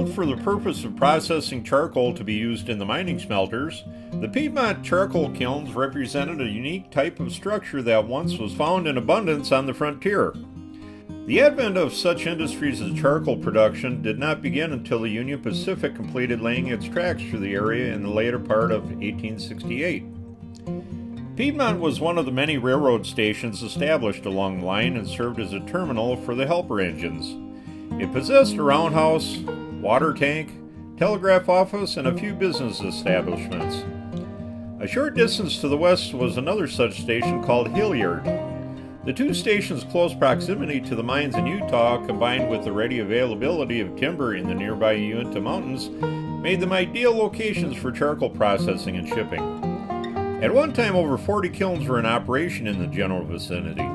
Built for the purpose of processing charcoal to be used in the mining smelters, the Piedmont charcoal kilns represented a unique type of structure that once was found in abundance on the frontier. The advent of such industries as charcoal production did not begin until the Union Pacific completed laying its tracks through the area in the later part of 1868. Piedmont was one of the many railroad stations established along the line and served as a terminal for the helper engines. It possessed a roundhouse, water tank, telegraph office, and a few business establishments. A short distance to the west was another such station called Hilliard. The two stations' close proximity to the mines in Utah, combined with the ready availability of timber in the nearby Uinta Mountains, made them ideal locations for charcoal processing and shipping. At one time, over 40 kilns were in operation in the general vicinity.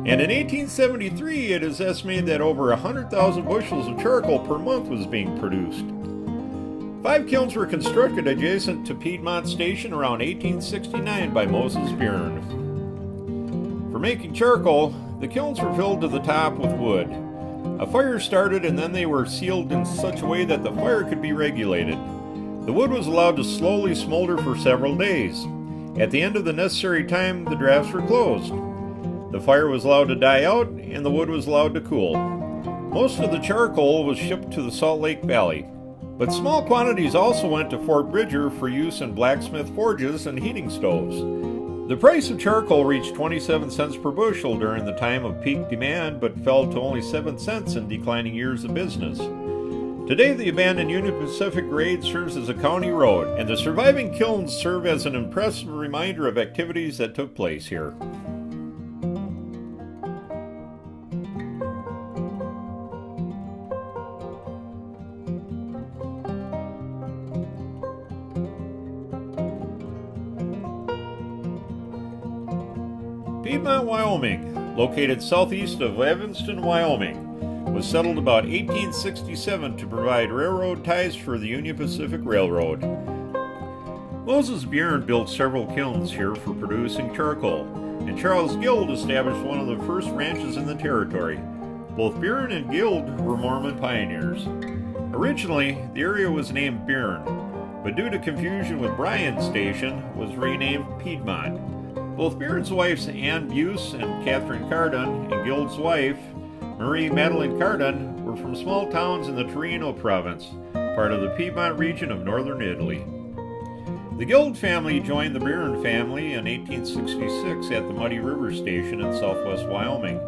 And in 1873, it is estimated that over 100,000 bushels of charcoal per month was being produced. 5 kilns were constructed adjacent to Piedmont Station around 1869 by Moses Byrne. For making charcoal, the kilns were filled to the top with wood. A fire started and then they were sealed in such a way that the fire could be regulated. The wood was allowed to slowly smolder for several days. At the end of the necessary time, the drafts were closed. The fire was allowed to die out and the wood was allowed to cool. Most of the charcoal was shipped to the Salt Lake Valley, but small quantities also went to Fort Bridger for use in blacksmith forges and heating stoves. The price of charcoal reached 27 cents per bushel during the time of peak demand, but fell to only 7 cents in declining years of business. Today, the abandoned Union Pacific grade serves as a county road, and the surviving kilns serve as an impressive reminder of activities that took place here. Piedmont, Wyoming, located southeast of Evanston, Wyoming, was settled about 1867 to provide railroad ties for the Union Pacific Railroad. Moses Byrne built several kilns here for producing charcoal, and Charles Guild established one of the first ranches in the territory. Both Byrne and Guild were Mormon pioneers. Originally, the area was named Byrne, but due to confusion with Bryan Station, was renamed Piedmont. Both Byrne's wives Ann Buse and Catherine Cardon and Guild's wife, Marie Madeline Cardon, were from small towns in the Torino province, part of the Piedmont region of northern Italy. The Guild family joined the Byrne family in 1866 at the Muddy River Station in southwest Wyoming.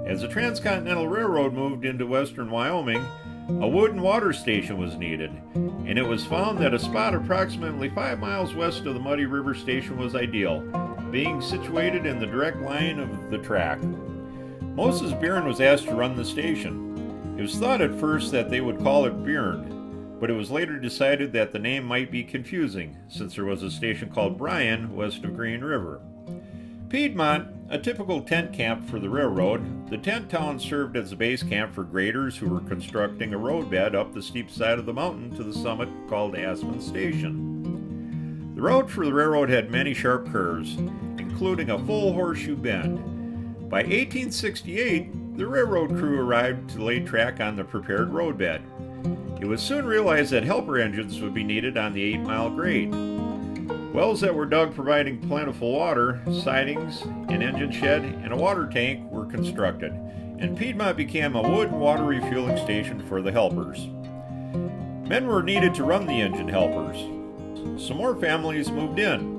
As the Transcontinental Railroad moved into western Wyoming, a wood and water station was needed, and it was found that a spot approximately 5 miles west of the Muddy River Station was ideal, being situated in the direct line of the track. Moses Byrne was asked to run the station. It was thought at first that they would call it Byrne, but it was later decided that the name might be confusing, since there was a station called Bryan west of Green River. Piedmont, a typical tent camp for the railroad, the tent town served as a base camp for graders who were constructing a roadbed up the steep side of the mountain to the summit called Aspen Station. The route for the railroad had many sharp curves, including a full horseshoe bend. By 1868, the railroad crew arrived to lay track on the prepared roadbed. It was soon realized that helper engines would be needed on the 8-mile grade. Wells that were dug providing plentiful water, sidings, an engine shed, and a water tank were constructed, and Piedmont became a wood and water refueling station for the helpers. Men were needed to run the engine helpers. Some more families moved in.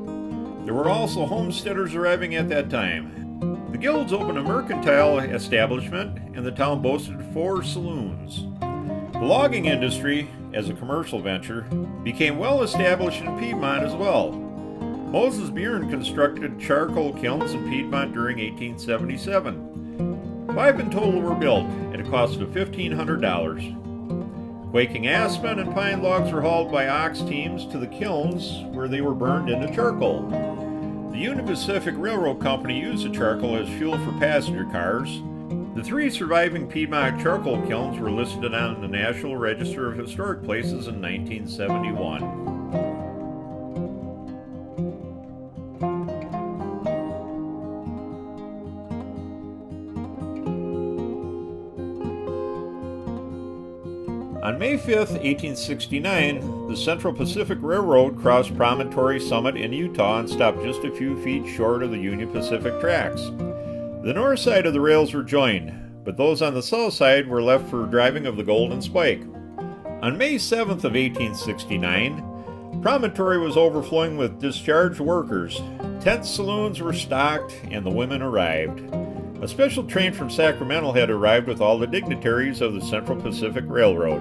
There were also homesteaders arriving at that time. The Guilds opened a mercantile establishment, and the town boasted 4 saloons. The logging industry, as a commercial venture, became well established in Piedmont as well. Moses Byrne constructed charcoal kilns in Piedmont during 1877. 5 in total were built at a cost of $1,500. Quaking aspen and pine logs were hauled by ox teams to the kilns where they were burned into charcoal. The Union Pacific Railroad Company used the charcoal as fuel for passenger cars. The 3 surviving Piedmont charcoal kilns were listed on the National Register of Historic Places in 1971. On May 5, 1869, the Central Pacific Railroad crossed Promontory Summit in Utah and stopped just a few feet short of the Union Pacific tracks. The north side of the rails were joined, but those on the south side were left for driving of the Golden Spike. On May 7th of 1869, Promontory was overflowing with discharged workers. Tent saloons were stocked, and the women arrived. A special train from Sacramento had arrived with all the dignitaries of the Central Pacific Railroad.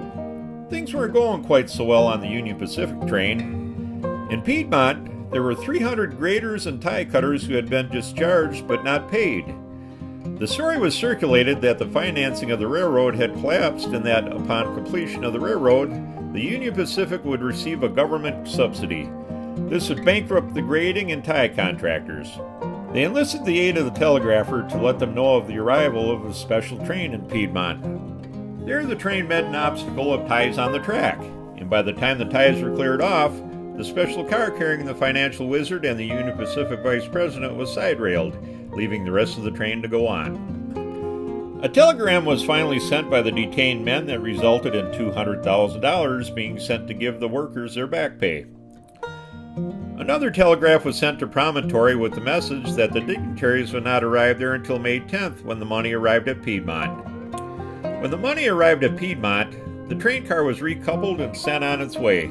Things weren't going quite so well on the Union Pacific train. In Piedmont, there were 300 graders and tie cutters who had been discharged but not paid. The story was circulated that the financing of the railroad had collapsed and that upon completion of the railroad, the Union Pacific would receive a government subsidy. This would bankrupt the grading and tie contractors. They enlisted the aid of the telegrapher to let them know of the arrival of a special train in Piedmont. There the train met an obstacle of ties on the track, and by the time the ties were cleared off, the special car carrying the financial wizard and the Union Pacific vice president was side-railed, leaving the rest of the train to go on. A telegram was finally sent by the detained men that resulted in $200,000 being sent to give the workers their back pay. Another telegraph was sent to Promontory with the message that the dignitaries would not arrive there until May 10th when the money arrived at Piedmont. When the money arrived at Piedmont, the train car was recoupled and sent on its way.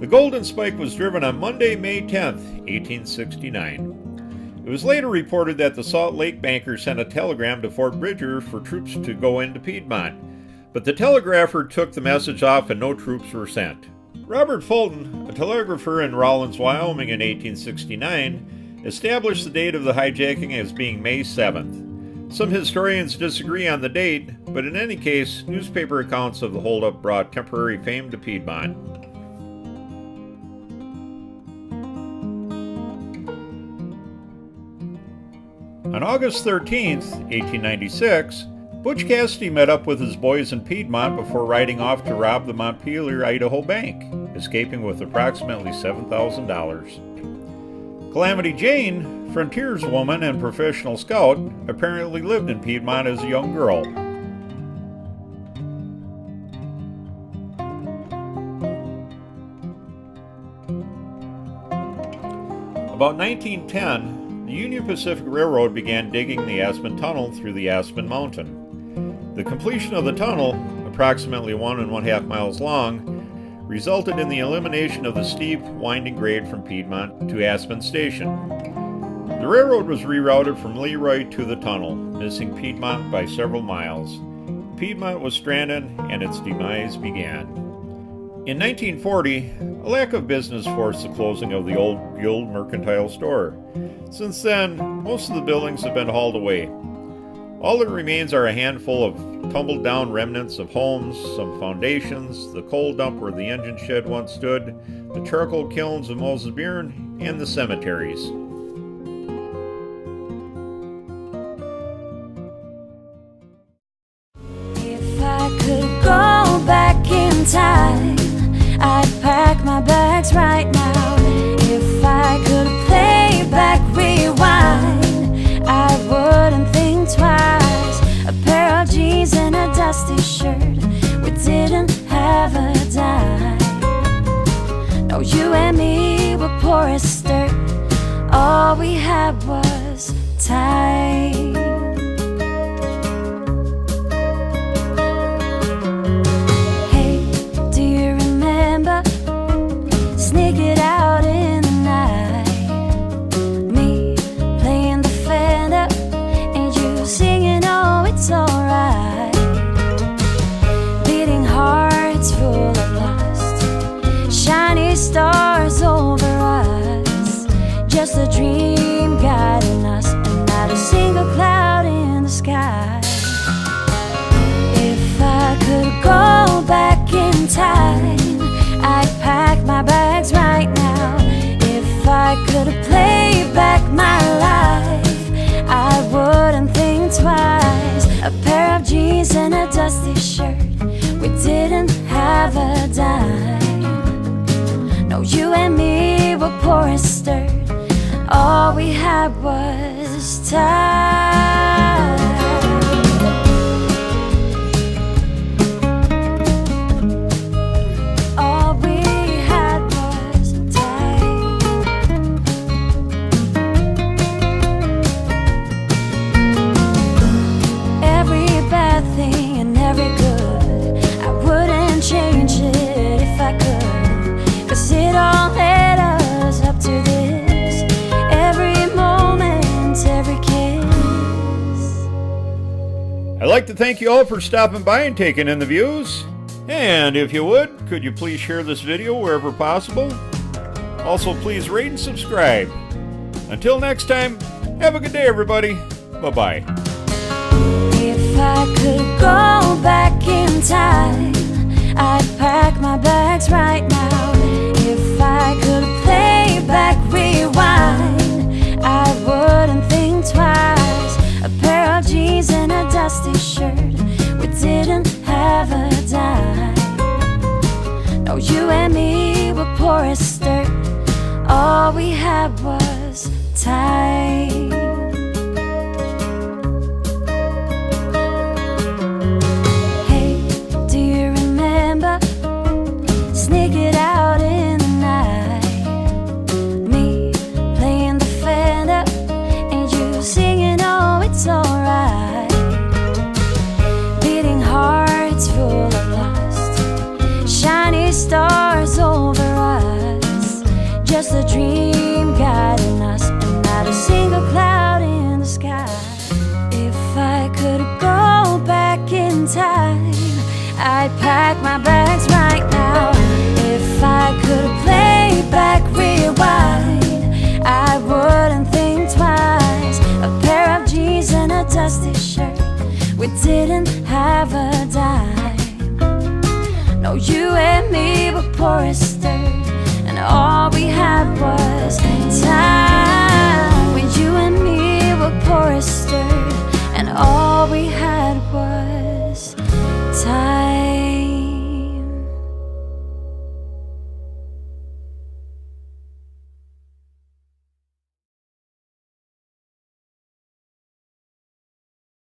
The Golden Spike was driven on Monday, May 10th, 1869. It was later reported that the Salt Lake banker sent a telegram to Fort Bridger for troops to go into Piedmont, but the telegrapher took the message off and no troops were sent. Robert Fulton, a telegrapher in Rawlins, Wyoming in 1869, established the date of the hijacking as being May 7th. Some historians disagree on the date, but in any case, newspaper accounts of the holdup brought temporary fame to Piedmont. On August 13, 1896, Butch Cassidy met up with his boys in Piedmont before riding off to rob the Montpelier, Idaho bank, escaping with approximately $7,000. Calamity Jane, frontierswoman and professional scout, apparently lived in Piedmont as a young girl. About 1910, the Union Pacific Railroad began digging the Aspen Tunnel through the Aspen Mountain. The completion of the tunnel, approximately 1.5 miles long, resulted in the elimination of the steep, winding grade from Piedmont to Aspen Station. The railroad was rerouted from Leroy to the tunnel, missing Piedmont by several miles. Piedmont was stranded and its demise began. In 1940, a lack of business forced the closing of the old Guild Mercantile Store. Since then, most of the buildings have been hauled away. All that remains are a handful of tumbled-down remnants of homes, some foundations, the coal dump where the engine shed once stood, the charcoal kilns of Moses Bearn, and the cemeteries. If I could go back in time, I'd pack my bags right now. If I could play back, rewind, I wouldn't think twice. A pair of jeans and a dusty shirt, we didn't have a dime. No, you and me were poor as dirt, all we had was time. Sneak it out in the night, me playing the fender and you singing, oh, it's alright. Beating hearts full of lust, shiny stars over us, just a dream guiding us, and not a single cloud in the sky. If I could go back in time, I'd pack my bags right now. If I could play back my life, I wouldn't think twice. A pair of jeans and a dusty shirt, we didn't have a dime. No, you and me were poor as dirt, all we had was time. like to thank you all for stopping by and taking in the views. And if you would, could you please share this video wherever possible? Also, please rate and subscribe. Until next time, have a good day, everybody. Bye-bye. If I could go back in time, I'd pack my bags right now. If I could play back, rewind, I wouldn't think twice. A pair of jeans and a dusty shirt, we didn't have a dime. No, you and me were poor as dirt, all we had was time. Hey, do you remember sneaking out in the night? Me playing the Fender and you singing, oh, it's alright. Beating hearts full of lust, shiny stars over us, just a dream guiding us, and not a single cloud in the sky. If I could go back in time, I'd pack my bags right now. If I could play back, rewind, I wouldn't think twice. A pair of jeans and a dusty shirt, we didn't have a dime. No, you and me were poor as dirt, and all we had was time.